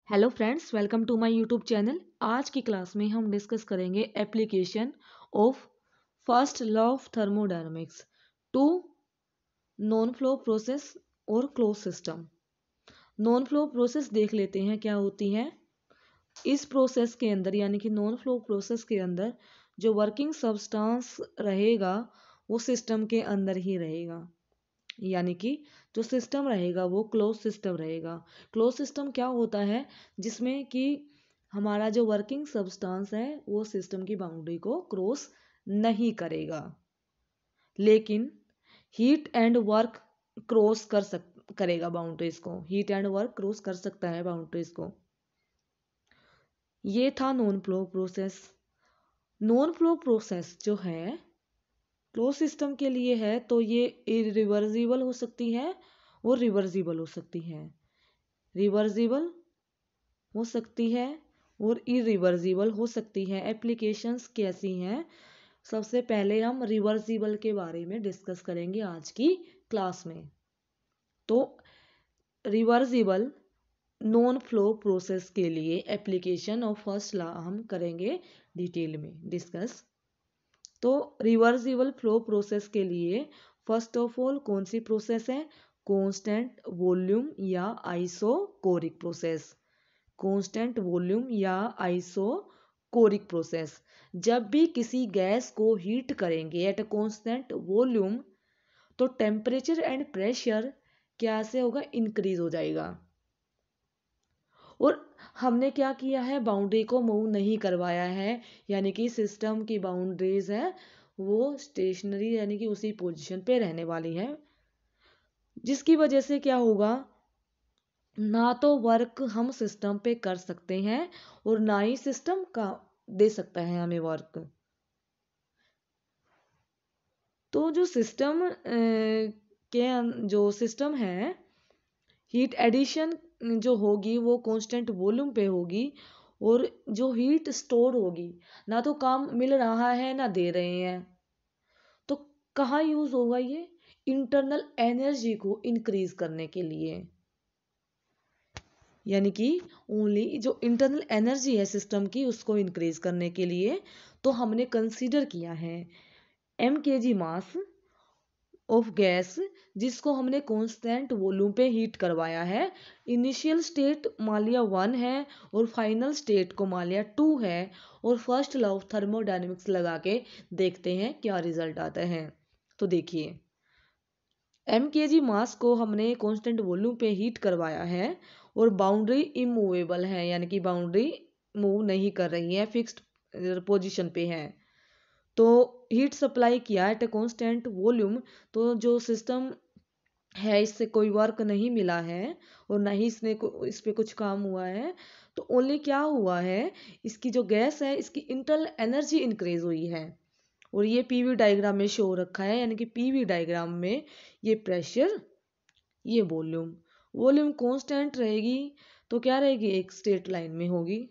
Hello friends, welcome to my YouTube channel. आज की class में हम डिस्कस करेंगे application of first law of thermodynamics to non flow process और close system. Non flow process देख लेते हैं क्या होती है। इस प्रोसेस के अंदर यानी कि नॉन फ्लो प्रोसेस के अंदर जो वर्किंग सब्सटेंस रहेगा वो सिस्टम के अंदर ही रहेगा, यानी कि जो सिस्टम रहेगा वो क्लोज सिस्टम रहेगा। क्लोज सिस्टम क्या होता है? जिसमें कि हमारा जो वर्किंग सब्सटेंस है वो सिस्टम की बाउंड्री को क्रॉस नहीं करेगा, लेकिन हीट एंड वर्क करेगा बाउंड्रीज को। हीट एंड वर्क क्रॉस कर सकता है बाउंड्रीज को। ये था non flow process. Non flow process जो है क्लोज सिस्टम के लिए है तो ये इरिवर्सिबल हो सकती है और रिवर्सिबल हो सकती है। रिवर्सिबल हो सकती है और इरिवर्सिबल हो सकती है। एप्लीकेशंस कैसी हैं? सबसे पहले हम रिवर्सिबल के बारे में डिस्कस करेंगे आज की क्लास में। तो रिवर्सिबल नॉन फ्लो प्रोसेस के लिए एप्लीकेशन ऑफ फर्स्ट लॉ हम करेंगे डिटेल में डिस्कस। तो रिवर्सिबल फ्लो प्रोसेस के लिए फर्स्ट ऑफ ऑल कौन सी प्रोसेस है? कांस्टेंट वॉल्यूम या आइसोकोरिक प्रोसेस। कांस्टेंट वॉल्यूम या आइसोकोरिक प्रोसेस। जब भी किसी गैस को हीट करेंगे एट अ कांस्टेंट वॉल्यूम तो टेम्परेचर एंड प्रेशर क्या से होगा? इंक्रीज हो जाएगा। और हमने क्या किया है? बाउंड्री को मूव नहीं करवाया है, यानी कि सिस्टम की बाउंड्रीज है वो स्टेशनरी यानी कि उसी पोजीशन पे रहने वाली है, जिसकी वजह से क्या होगा? ना तो वर्क हम सिस्टम पे कर सकते हैं और ना ही सिस्टम का दे सकता है हमें वर्क। तो जो सिस्टम जो सिस्टम है, हीट एडिशन जो होगी वो कांस्टेंट वॉल्यूम पे होगी और जो हीट स्टोर होगी ना तो काम मिल रहा है ना दे रहे हैं, तो कहाँ यूज होगा ये? इंटरनल एनर्जी को इंक्रीज करने के लिए, यानी कि ओनली जो इंटरनल एनर्जी है सिस्टम की उसको इंक्रीज करने के लिए। तो हमने कंसीडर किया है mkg मास ऑफ गैस, जिसको हमने कांस्टेंट वॉल्यूम पे हीट करवाया है। इनिशियल स्टेट मान लिया 1 है और फाइनल स्टेट को मान लिया 2 है, और फर्स्ट लॉ ऑफ थर्मोडायनेमिक्स लगा के देखते हैं क्या रिजल्ट आता है। तो देखिए, mkg मास को हमने कांस्टेंट वॉल्यूम पे हीट करवाया है और बाउंड्री इमूवेबल है, यानी कि बाउंड्री मूव नहीं कर रही है, फिक्स्ड पोजीशन पे है। तो हीट सप्लाई किया एट ए कांस्टेंट वॉल्यूम, तो जो सिस्टम है इससे कोई वर्क नहीं मिला है और ना ही इस पे कुछ काम हुआ है। तो ओनली क्या हुआ है? इसकी जो गैस है इसकी इंटरनल एनर्जी इंक्रीज हुई है, और ये पीवी डायग्राम में शो रखा है, यानी कि पीवी डायग्राम में ये प्रेशर, ये वॉल्यूम। वॉल्यूम कांस्टेंट रहेगी तो क्या रहेगी? एक स्ट्रेट लाइन में होगी।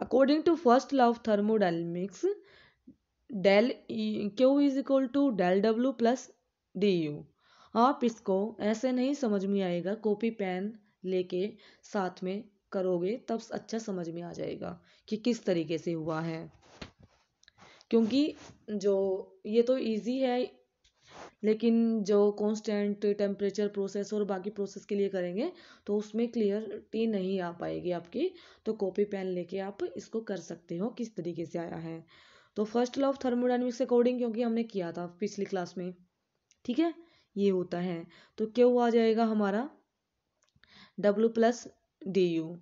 According to first law of thermodynamics, del Q is equal to del W plus D U. आप इसको ऐसे नहीं समझ में आएगा, कॉपी पेन लेके साथ में करोगे तब अच्छा समझ में आ जाएगा कि किस तरीके से हुआ है। क्योंकि जो ये तो इजी है, लेकिन जो कांस्टेंट टेम्परेचर प्रोसेस और बाकी प्रोसेस के लिए करेंगे तो उसमें क्लियरिटी नहीं आ पाएगी आपकी। तो कॉपी पेन लेके आप इसको कर सकते हो किस तरीके से आया है। तो first law of thermodynamics according, क्योंकि हमने किया था पिछली क्लास में, ठीक है, ये होता है। तो क्यों आ जाएगा हमारा W प्लस डी यू।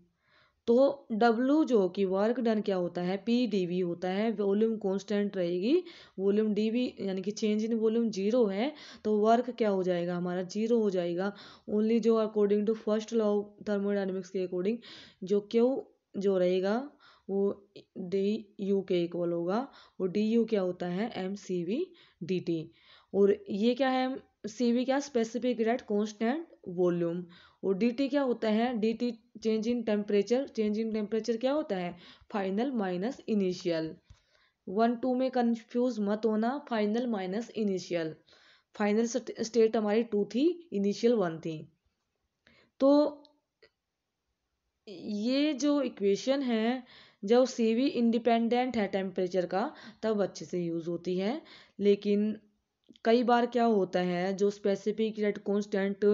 तो W जो कि वर्क डन क्या होता है? PdV होता है। वॉल्यूम कांस्टेंट रहेगी, वॉल्यूम dV यानी कि चेंज इन वॉल्यूम जीरो है, तो वर्क क्या हो जाएगा हमारा? जीरो हो जाएगा। ओनली जो according to first law thermodynamics के अकॉर्डिंग जो Q जो रहेगा वो डी यू के इक्वल होगा, और डी यू क्या होता है? mCV/dt। और ये क्या है? CV क्या? Specific rate constant volume. और dt क्या होता है? dt change in temperature. Change in temperature क्या होता है? Final minus initial. 1 2 में कंफ्यूज मत होना, final minus initial. Final state हमारी 2 थी, इनिशियल 1 थी। तो ये जो इक्वेशन है, जब CV इंडिपेंडेंट है टेम्परेचर का, तब अच्छे से यूज़ होती है। लेकिन कई बार क्या होता है, जो स्पेसिफिक रेट कांस्टेंट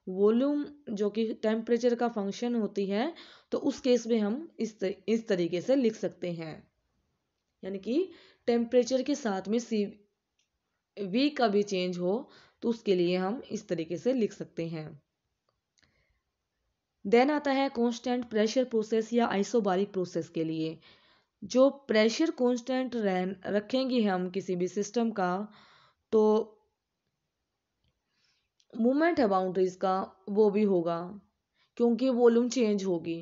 वॉल्यूम जो कि टेम्परेचर का फंक्शन होती है, तो उस केस में हम इस तरीके से लिख सकते हैं। यानी कि टेम्परेचर के साथ में CV का भी चेंज हो, तो उसके लिए हम इस तरीके से लिख सकते हैं। देन आता है कांस्टेंट प्रेशर प्रोसेस या आइसोबारिक प्रोसेस के लिए। जो प्रेशर कांस्टेंट रखेंगे हम किसी भी सिस्टम का, तो मूवमेंट है बाउंड्रीज का वो भी होगा, क्योंकि वॉल्यूम चेंज होगी।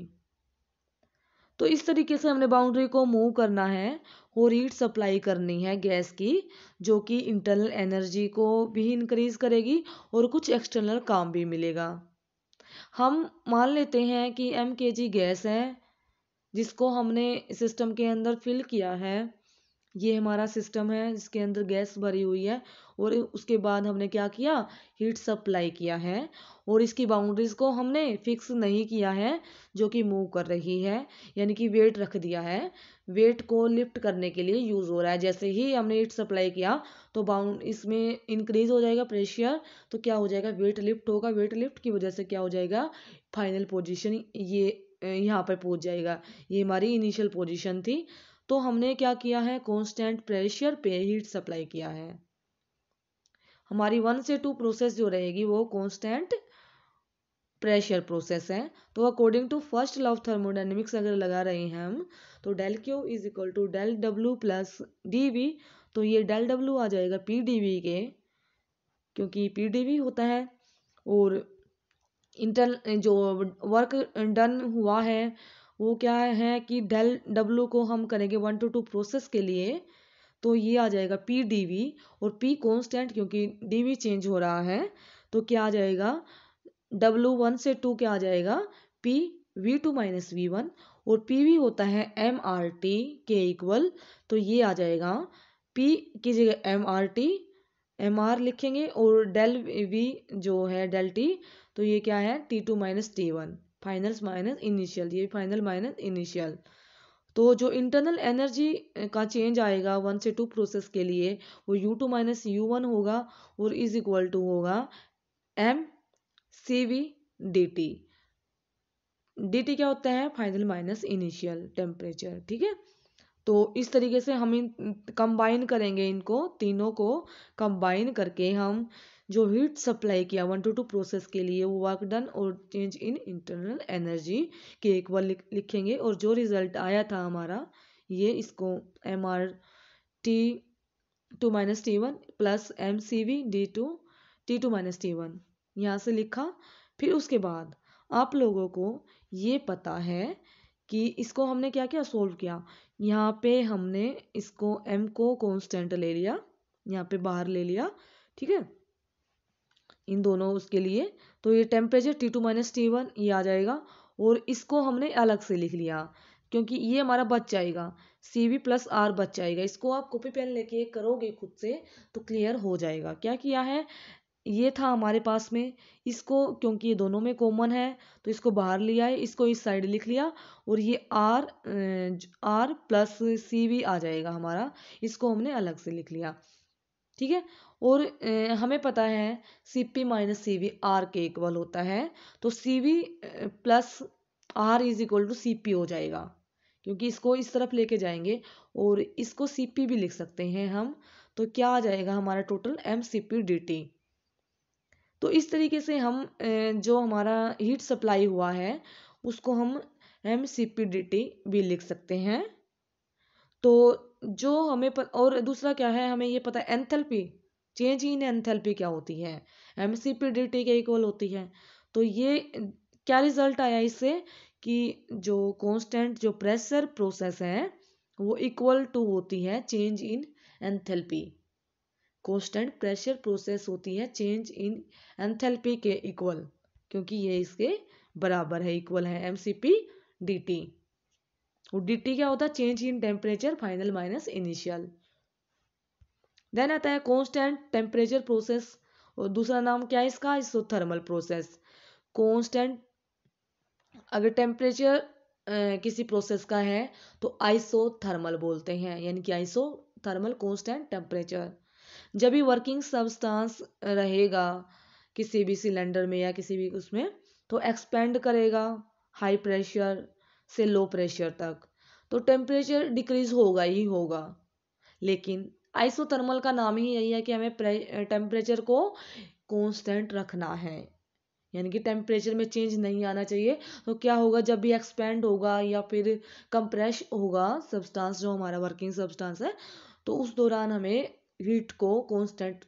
तो इस तरीके से हमने बाउंड्री को मूव करना है और हीट सप्लाई करनी है गैस की, जो कि इंटरनल एनर्जी को भी इंक्रीज करेगी और कुछ एक्सटर्नल काम भी मिलेगा। हम मान लेते हैं कि mkg गैस है, जिसको हमने सिस्टम के अंदर फिल किया है। ये हमारा सिस्टम है जिसके अंदर गैस भरी हुई है, और उसके बाद हमने क्या किया, हीट सप्लाई किया है। और इसकी बाउंड्रीज को हमने फिक्स नहीं किया है, जो कि मूव कर रही है, यानी कि वेट रख दिया है। वेट को लिफ्ट करने के लिए यूज हो रहा है। जैसे ही हमने हीट सप्लाई किया, तो बाउंड इसमें इंक्रीज हो जाएगा प्रेशर, तो क्या हो जाएगा, वेट लिफ्ट होगा। वेट लिफ्ट की वजह से क्या हो जाएगा, फाइनल पोजीशन ये यहाँ पर पहुंच जाएगा। ये हमारी इनिशियल पोजीशन थी। तो हमने क्या किया है, कांस्टेंट प्रेशर पे हीट सप्लाई किया है। हमारी 1 से 2 प्रोसेस जो रहेगी वो कांस्टेंट प्रेशर प्रोसेस है। तो according to first law of thermodynamics अगर लगा रहे हैं हम, तो del Q is equal to del W plus D V. तो ये डेल डब्ल्यू आ जाएगा पी डीवी के, क्योंकि पी डीवी होता है। और इंटर जो वर्क डन हुआ है वो क्या है कि डेल डब्ल्यू को हम करेंगे 1 to 2 प्रोसेस के लिए, तो ये आ जाएगा पी डीवी। और पी कांस्टेंट, क्योंकि डीवी चेंज हो रहा है, तो क्या आ जाएगा, W1 से 2 क्या आ जाएगा, पी V2 - V1। और पी वी होता है MRT के इक्वल, तो ये आ जाएगा P की जगह MRT, MR लिखेंगे, और डेल वी जो है डेल टी, तो ये क्या है T2 - T1, final minus initial, ये फाइनल माइनस इनिशियल। तो जो इंटरनल एनर्जी का चेंज आएगा 1 से 2 प्रोसेस के लिए, वो U2 - U1 होगा, और इज इक्वल टू होगा mCV dt। dt क्या होता है, फाइनल माइनस इनिशियल टेम्परेचर। ठीक है, तो इस तरीके से हम कंबाइन करेंगे, इनको तीनों को कंबाइन करके हम जो हीट सप्लाई किया 1 to 2 प्रोसेस के लिए, वो वर्क डन और चेंज इन इंटरनल एनर्जी के इक्वल लिखेंगे। और जो रिजल्ट आया था हमारा, ये इसको MRT2 - T1 plus MCV T2 - T1 यहाँ से लिखा। फिर उसके बाद आप लोगों को ये पता है कि इसको हमने क्या क्या सोल्व किया। यहाँ पे हमने इसको m को कांस्टेंट ले लिया, यहाँ पे बाहर ले लिया। ठीक है, इन दोनों उसके लिए, तो ये टेम्परेचर T2 - T1 ये आ जाएगा। और इसको हमने अलग से लिख लिया, क्योंकि ये हमारा बच जाएगा, CV प्लस R बच जाएगा। इसको आप कॉपी पेन लेके करोगे खुद से तो क्लियर हो जाएगा। क्या किया है, ये था हमारे पास में, इसको क्योंकि ये दोनों में कॉमन है, तो इसको बाहर लिया है, इसको इस साइड लिख लिया। और ये R प्लस CV आ जाएगा हमारा, इसको हमने अलग से लिख लिया। ठीक है, और हमें पता है CP - CV R के इक्वल होता है, तो CV plus R is equal to CP हो जाएगा, क्योंकि इसको इस तरफ लेके जाएंगे, और इसको CP भी लिख सकते हैं हम। तो क्या आ जाएगा हमारा टोटल MCP dt। तो इस तरीके से हम जो हमारा हीट सप्लाई हुआ है उसको हम MCP dt भी लिख सकते हैं। तो जो हमें और दूसरा क्या है, हमें ये पता है एंथैल्पी, चेंज इन एंथैल्पी क्या होती है, MCP dt के इक्वल होती है। तो ये क्या रिजल्ट आया इससे, कि जो कांस्टेंट जो प्रेशर प्रोसेस है वो इक्वल टू होती है चेंज इन एंथैल्पी। कांस्टेंट प्रेशर प्रोसेस होती है चेंज इन एंथैल्पी के इक्वल, क्योंकि ये इसके बराबर है, इक्वल है MCP dt। और dt क्या होता है, change in temperature final minus initial. Then आता है कांस्टेंट टेम्परेचर प्रोसेस, और दूसरा नाम क्या है इसका, इसको थर्मल प्रोसेस। कांस्टेंट अगर टेम्परेचर किसी प्रोसेस का है तो आइसोथर्मल बोलते हैं, यानी कि आइसोथर्मल कांस्टेंट टेम्परेचर। जब भी वर्किंग सब्सटेंस रहेगा किसी भी सिलेंडर में या किसी भी उसमें, तो एक्सपेंड करेगा हाई प्रेशर से लो प्रेशर तक, तो टेम्परेचर डिक्रीज होगा ही होगा। लेकिन आइसोथर्मल का नाम ही यही है कि हमें टेम्परेचर को कांस्टेंट रखना है, यानी कि टेम्परेचर में चेंज नहीं आना चाहिए। तो क्या होगा, जब भी एक्सपेंड होगा या फिर कंप्रेस होगा सब्सटेंस, जो हमारा वर्किंग सब्सटेंस है, तो उस दौरान हमें हीट को कांस्टेंट,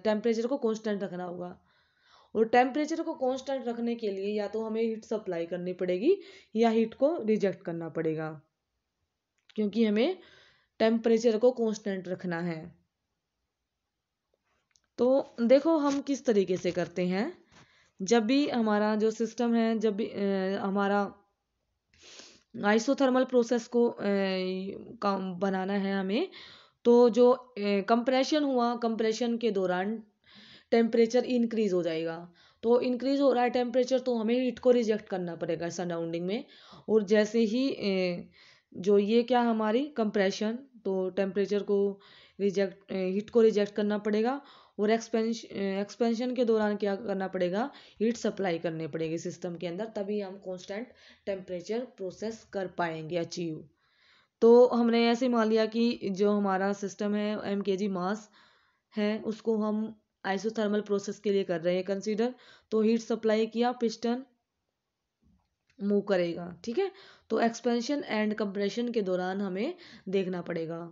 टेम्परेचर को कांस्टेंट रखना होगा। और टेम्परेचर को कांस्टेंट रखने के लिए या तो हमें हीट सप्लाई करनी पड़ेगी या हीट को रिजेक्ट करना पड़ेगा, क्योंकि हमें टेम्परेचर को कांस्टेंट रखना है। तो देखो हम किस तरीके से करते हैं। जब भी हमारा जो सिस्टम है, जब भी हमारा आइसोथर्मल प्रोसेस को बनाना है हमें, तो जो कंप्रेशन हुआ, कंप्रेशन के दौरान टेम्परेचर इंक्रीज हो जाएगा। तो इंक्रीज हो रहा है टेम्परेचर, तो हमें हीट को रिजेक्ट करना पड़ेगा सराउंडिंग में। और जैसे ही जो ये क्या हमारी कंप्रेशन, तो टेम्परेचर को रिजेक्ट, हीट को रिजेक्ट करना पड़ेगा। और एक्सपेंशन के दौरान क्या करना पड़ेगा, हीट सप्लाई करनी पड़ेगी सिस्टम के अंदर, तभी हम कांस्टेंट टेम्परेचर प्रोसेस कर पाएंगे अचीव। तो हमने ऐसे मान लिया कि जो हमारा सिस्टम है mkg मास है, उसको हम आइसोथर्मल प्रोसेस के लिए कर रहे हैं कंसीडर। तो हीट सप्लाई किया, पिस्टन मूव करेगा, ठीक है। तो एक्सपेंशन एंड कंप्रेशन के दौरान हमें देखना पड़ेगा,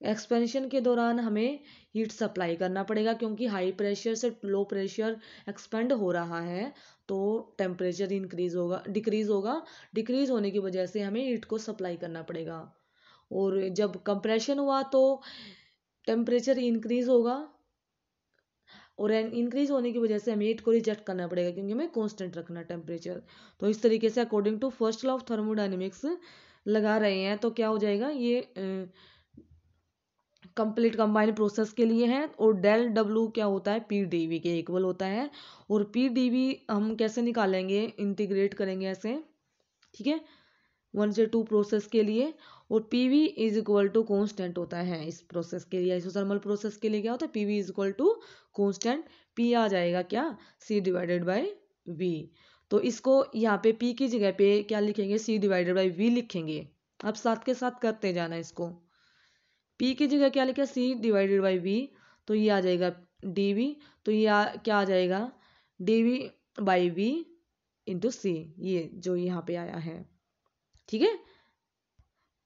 एक्सपेंशन के दौरान हमें हीट सप्लाई करना पड़ेगा, क्योंकि हाई प्रेशर से लो प्रेशर एक्सपेंड हो रहा है, तो टेम्परेचर इंक्रीज होगा, डिक्रीज होगा। डिक्रीज होने की वजह से हमें हीट को सप्लाई करना पड़ेगा। और जब कंप्रेशन हुआ तो टेम्परेचर इंक्रीज होगा, और इंक्रीज होने की वजह से हमें हीट को रिजेक्ट करना पड़ेगा, क्योंकि हमें कांस्टेंट रखना टेम्परेचर। तो इस तरीके से according to first law of thermodynamics लगा रहे हैं। तो क्या हो जाएगा, ये कंप्लीट कंबाइंड प्रोसेस के लिए है। और डेल डब्ल्यू क्या होता है, पी डी वी के इक्वल होता है। और पी डी वी हम कैसे निकालेंगे, इंटीग्रेट करेंगे ऐसे, ठीक है, 1 से 2 प्रोसेस के लिए। और P V is equal to constant होता है इस प्रोसेस के लिए, आइसोथर्मल प्रोसेस के लिए क्या होता है, P V is equal to constant. P आ जाएगा क्या, सी डिवाइडेड बाई वी। तो इसको यहाँ पे पी की जगह पे क्या लिखेंगे, सी डिवाइडेड बाई वी लिखेंगे। अब साथ के साथ करते जाना इसको। पी की जगह क्या लिखा, सी डिवाइडेड बाई वी, तो ये आ जाएगा डी वी। तो ये क्या आ जाएगा, D V by V into C, ये जो यहाँ पे आया है, ठीक है।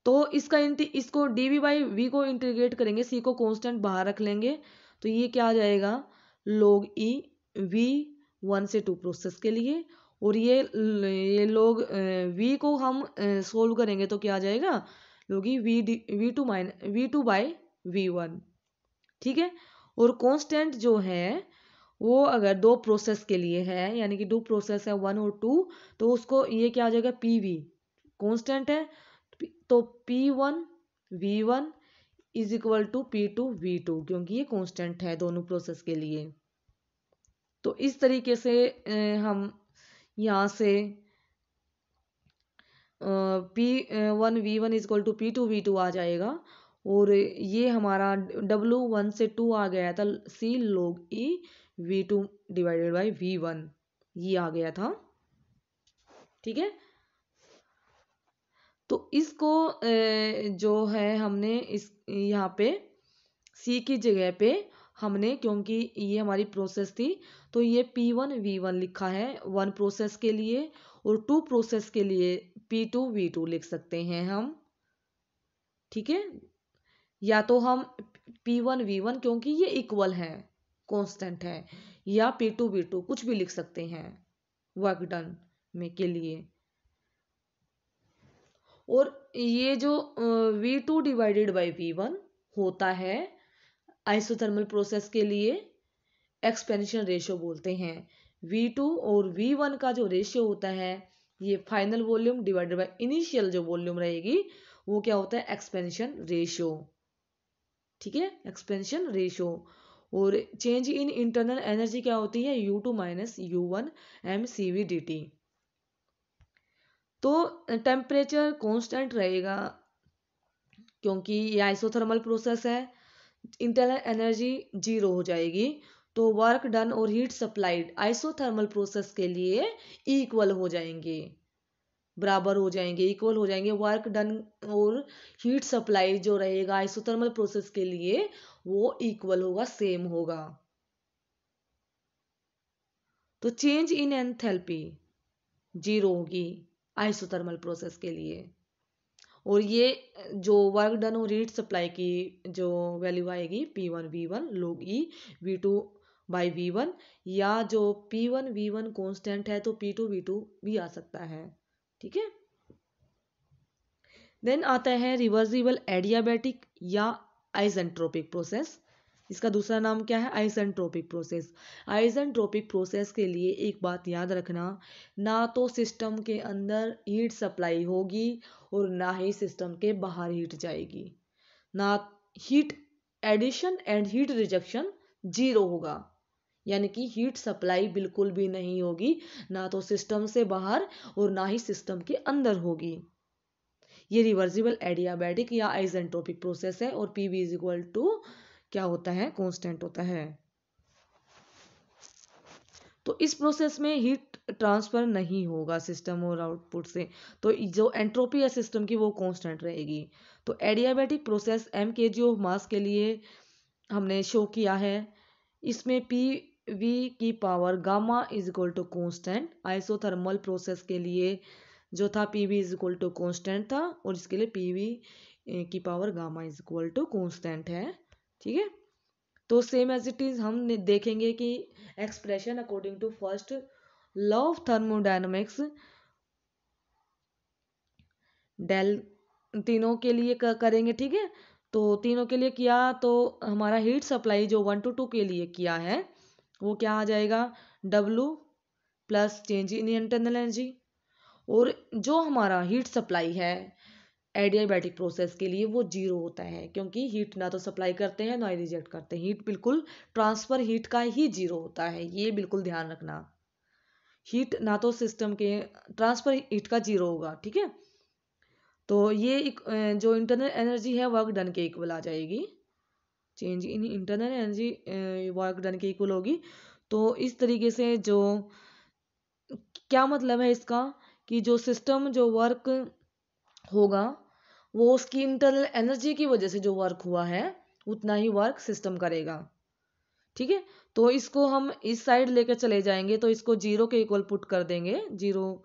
तो इसको डी वी बाई वी को इंटीग्रेट करेंगे, सी को कांस्टेंट बाहर रख लेंगे, तो ये क्या आ जाएगा, log ई वी 1 से 2 प्रोसेस के लिए। और ये log वी को हम सोल्व करेंगे तो क्या आ जाएगा, log E V two by V one, ठीक है। और कांस्टेंट जो है वो अगर 2 प्रोसेस के लिए है, यानी कि 2 प्रोसेस है 1 और 2, तो उसको ये क्या आ जाएगा, पी वी कांस्टेंट है, तो P1 V1 is equal to P2 V2, क्योंकि ये कांस्टेंट है दोनों प्रोसेस के लिए। तो इस तरीके से हम यहाँ से P1 V1 is equal to P2 V2 आ जाएगा। और ये हमारा W1 से 2 आ गया था, C log E V2 divided by V1, ये आ गया था, ठीक है। तो इसको जो है हमने इस यहाँ पे सी की जगह पे हमने, क्योंकि ये हमारी प्रोसेस थी, तो ये P1 V1 लिखा है 1 प्रोसेस के लिए। और 2 प्रोसेस के लिए P2 V2 लिख सकते हैं हम, ठीक है। या तो हम P1 V1, क्योंकि ये इक्वल है, कांस्टेंट है, या P2 V2 कुछ भी लिख सकते हैं वर्क डन में के लिए। और ये जो V2 डिवाइडेड बाई V1 होता है आइसोथर्मल प्रोसेस के लिए एक्सपेंशन रेशियो बोलते हैं। V2 और V1 का जो रेशियो होता है, ये final volume divided by initial जो वॉल्यूम रहेगी, वो क्या होता है, एक्सपेंशन रेशियो, ठीक है, एक्सपेंशन रेशियो। और चेंज इन इंटरनल एनर्जी क्या होती है, U2 minus U1 mCV dt। तो टेम्परेचर कांस्टेंट रहेगा क्योंकि ये आइसोथर्मल प्रोसेस है। इंटरनल एनर्जी जीरो हो जाएगी। तो वर्क डन और हीट सप्लाइड आइसोथर्मल प्रोसेस के लिए इक्वल हो जाएंगे, बराबर हो जाएंगे, इक्वल हो जाएंगे। वर्क डन और हीट सप्लाई जो रहेगा आइसोथर्मल प्रोसेस के लिए वो इक्वल होगा, सेम होगा। तो चेंज इन एंथैल्पी जीरो होगी आइसोथर्मल प्रोसेस के लिए। और ये जो वर्क डन और हीट सप्लाई की जो वैल्यू आएगी P1V1 log E V2/V1, या जो P1V1 कांस्टेंट है तो P2V2 भी आ सकता है। ठीक है। देन आता है रिवर्सिबल एडियाबैटिक या आइसेंट्रोपिक प्रोसेस। इसका दूसरा नाम क्या है? Isentropic process. आइसेंट्रोपिक प्रोसेस के लिए एक बात याद रखना, ना तो सिस्टम के अंदर हीट सप्लाई होगी और ना ही सिस्टम के बाहर हीट जाएगी। ना heat addition and heat rejection zero होगा, यानी कि हीट सप्लाई बिल्कुल भी नहीं होगी, ना तो सिस्टम से बाहर और ना ही सिस्टम के अंदर होगी। ये रिवर्सिबल एडियाबैटिक या आइसेंट्रोपिक प्रोसेस है और PV इज इक्वल टू क्या होता है? कांस्टेंट होता है। तो इस प्रोसेस में हीट ट्रांसफर नहीं होगा सिस्टम और आउटपुट से, तो जो एंट्रोपी है सिस्टम की वो कांस्टेंट रहेगी। तो adiabatic process mkg of mass के लिए हमने शो किया है। इसमें PV की power gamma is equal to constant. Isothermal process के लिए जो था PV is equal to constant था, और इसके लिए PV की power gamma is equal to constant है। ठीक है। तो सेम एज इट इज हम देखेंगे कि expression according to first law of thermodynamics del तीनों के लिए करेंगे। ठीक है। तो तीनों के लिए किया तो हमारा हीट सप्लाई जो 1 to 2 के लिए किया है वो क्या आ जाएगा? W plus change in internal energy. और जो हमारा हीट सप्लाई है एडियाबैटिक प्रोसेस के लिए वो जीरो होता है, क्योंकि हीट ना तो सप्लाई करते हैं ना ही रिजेक्ट करते हैं। हीट बिल्कुल ट्रांसफर हीट का ही जीरो होता है, ये बिल्कुल ध्यान रखना। हीट ना तो सिस्टम के ट्रांसफर हीट का जीरो होगा। ठीक है। तो ये जो इंटरनल एनर्जी है वर्क डन के इक्वल आ जाएगी। Change in internal energy work done के इक्वल होगी। तो इस तरीके से जो क्या मतलब है इसका, कि जो सिस्टम जो वर्क होगा वो उसकी इंटरनल एनर्जी की वजह से जो वर्क हुआ है उतना ही वर्क सिस्टम करेगा। ठीक है। तो इसको हम इस साइड लेकर चले जाएंगे, तो इसको जीरो के इक्वल पुट कर देंगे, जीरो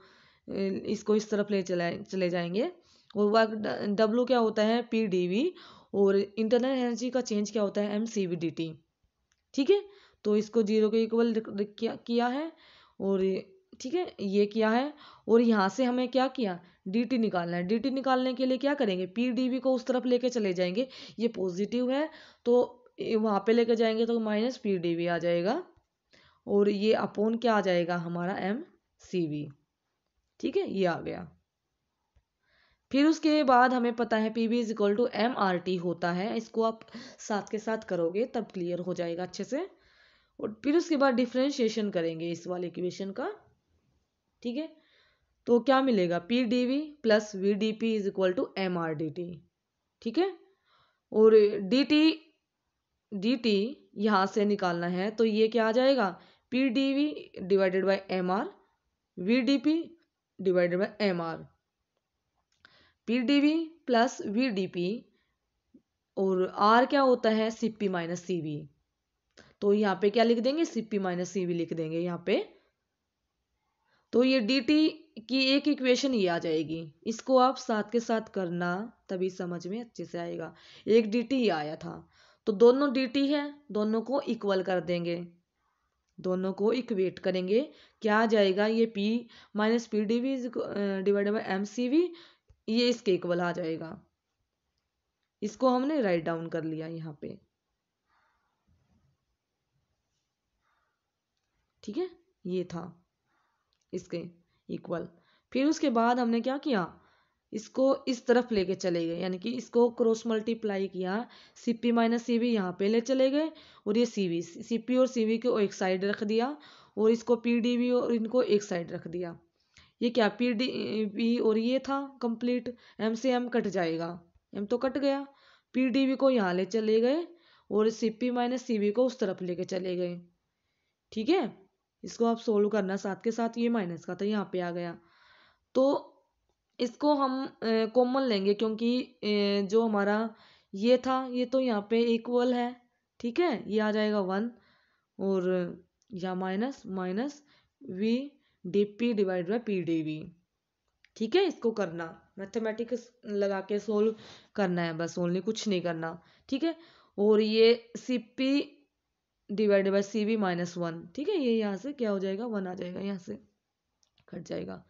इसको इस तरफ ले चले जाएंगे। और वर्क W क्या होता है? PdV। और इंटरनल एनर्जी का चेंज क्या होता है? mCV/dt। ठीक है। तो इसको जीरो के इक्वल किया है, और ठीक है ये किया है। और यहाँ से हमें क्या किया? dt निकालना है। dt निकालने के लिए क्या करेंगे? PdV को उस तरफ लेके चले जाएंगे, ये पॉजिटिव है तो वहाँ पे लेके जाएंगे तो माइनस PdV आ जाएगा, और ये अपोन क्या आ जाएगा? हमारा mCV। ठीक है, ये आ गया। फिर उसके बाद हमें पता है PV is equal to MRT होता है। इसको आप साथ के साथ करोगे तब क्लियर हो जाएगा अच्छे से। और फिर उसके बाद डिफ्रेंशिएशन करेंगे इस वाले इक्वेशन का। ठीक है। तो क्या मिलेगा? PdV plus VdP is equal to MRDT। ठीक है। और dt यहाँ से निकालना है तो ये क्या आ जाएगा? PdV divided by MR, VdP divided by MR। PdV plus VdP, और R क्या होता है? Cp minus CV। तो यहाँ पे क्या लिख देंगे? Cp माइनस CV लिख देंगे यहाँ पे। तो ये dt की एक इक्वेशन ये आ जाएगी। इसको आप साथ के साथ करना तभी समझ में अच्छे से आएगा। एक dt ही आया था, तो दोनों dt है, दोनों को इक्वल कर देंगे, दोनों को इक्वेट करेंगे। क्या आ जाएगा? ये p minus PdV divided by mCV, ये इसके इक्वल आ जाएगा। इसको हमने राइट डाउन कर लिया यहाँ पे। ठीक है, ये था इसके इक्वल। फिर उसके बाद हमने क्या किया? इसको इस तरफ लेके चले गए, यानी कि इसको क्रॉस मल्टीप्लाई किया। Cp माइनस CV यहाँ पे ले चले गए, और ये Cp और CV को एक साइड रख दिया, और इसको PdV और इनको एक साइड रख दिया। ये क्या पी डी पी और ये था कंप्लीट, एम से एम कट जाएगा, एम तो कट गया, पी डी वी को यहाँ ले चले गए और C P minus C V को उस तरफ लेके चले गए। ठीक है, इसको आप सोल्व करना साथ के साथ, ये माइनस का था यहाँ पे आ गया, तो इसको हम कॉमन लेंगे क्योंकि जो हमारा ये था ये तो यहाँ पे इक्वल है। ठीक है, ये आ जाएगा 1 और या minus minus V D P divide by P D V. ठीक है, इसको करना मैथमेटिक्स लगा के सोल्व करना है बस, ओनली कुछ नहीं करना। ठीक है, और ये C P divide by C V minus 1। ठीक है, ये यहाँ से क्या हो जाएगा, 1 आ जाएगा, यहाँ से कट जाएगा।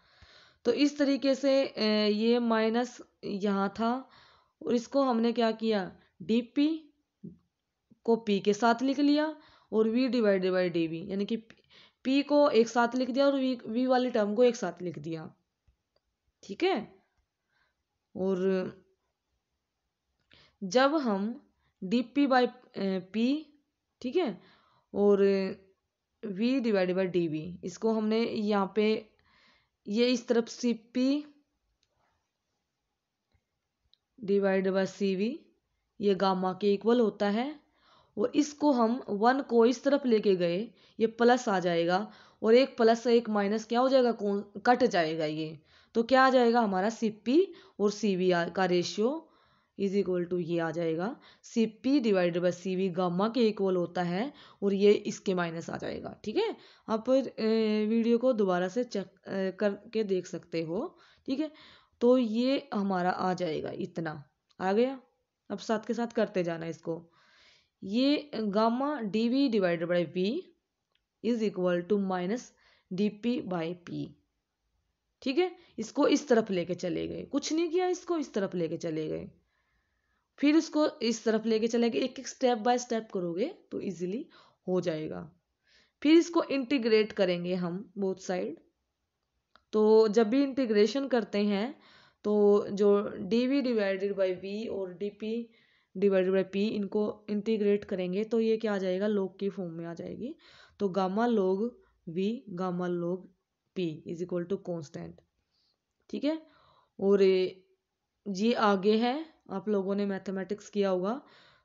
तो इस तरीके से ये माइनस यहाँ था और इसको हमने क्या किया, डी पी को पी के साथ लिख लिया और V divided by D V, यानी कि पी को एक साथ लिख दिया और वी वाली टर्म को एक साथ लिख दिया। ठीक है, और जब हम डी पी बाई पी, ठीक है, और V divided by D V, इसको हमने यहाँ पे ये इस तरफ C P divide by C V, ये गामा के इक्वल होता है, और इसको हम 1 को इस तरफ लेके गए, ये प्लस आ जाएगा और एक प्लस एक माइनस क्या हो जाएगा, कट जाएगा ये, तो क्या आ जाएगा हमारा सी पी और सी वी का रेशियो इज इक्वल टू ये आ जाएगा, C P divide by C V gamma के इक्वल होता है और ये इसके माइनस आ जाएगा। ठीक है, आप वीडियो को दोबारा से चेक करके देख सकते हो। ठीक है, तो ये हमारा आ जाएगा, इतना आ गया। अब साथ के साथ करते जाना इसको, ये gamma D V divided by V is equal to minus D P by P. ठीक है, इसको इस तरफ लेके चले गए, कुछ नहीं किया, इसको इस तरफ लेके चले गए, फिर इसको इस तरफ लेके चले गए, एक एक स्टेप बाय स्टेप करोगे तो इजीली हो जाएगा। फिर इसको इंटीग्रेट करेंगे हम बोथ साइड, तो जब भी इंटीग्रेशन करते हैं तो जो D V divided by V और D P divided by P, इनको इंटीग्रेट करेंगे तो ये क्या आ जाएगा, लॉग की फॉर्म में आ जाएगी, तो gamma log V gamma log P is equal to constant. ठीक है, और ये आगे है, आप लोगों ने मैथमेटिक्स किया होगा,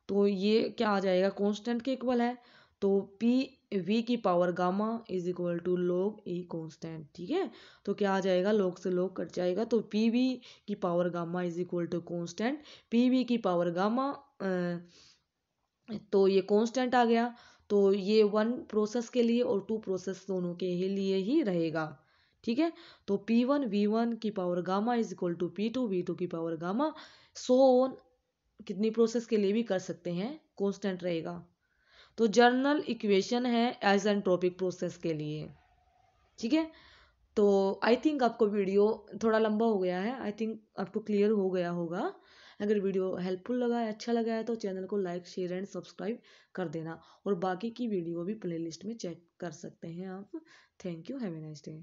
तो ये क्या आ जाएगा, कांस्टेंट के इक्वल है, तो पी वी की power gamma is equal to log E constant. ठीक है, तो क्या आ जाएगा, लॉग से लॉग कट जाएगा, तो पी वी की power gamma is equal to constant, P V की पावर गामा तो ये कांस्टेंट आ गया, तो ये 1 प्रोसेस के लिए और 2 प्रोसेस दोनों के लिए ही रहेगा। ठीक है, तो P1 V1 की power gamma is equal to P2 V2 की पावर गामा, सो ऑन कितनी प्रोसेस के लिए भी कर सकते हैं, कांस्टेंट रहेगा। तो जर्नल इक्वेशन है आइसेंट्रोपिक प्रोसेस के लिए। ठीक है, तो आई थिंक आपको वीडियो थोड़ा लंबा हो गया है, आई थिंक आपको क्लियर हो गया होगा। अगर वीडियो हेल्पफुल लगा है, अच्छा लगा है, तो चैनल को लाइक शेयर एंड सब्सक्राइब कर देना, और बाकी की वीडियो भी प्लेलिस्ट में चेक कर सकते हैं आप। Thank you, have a nice day.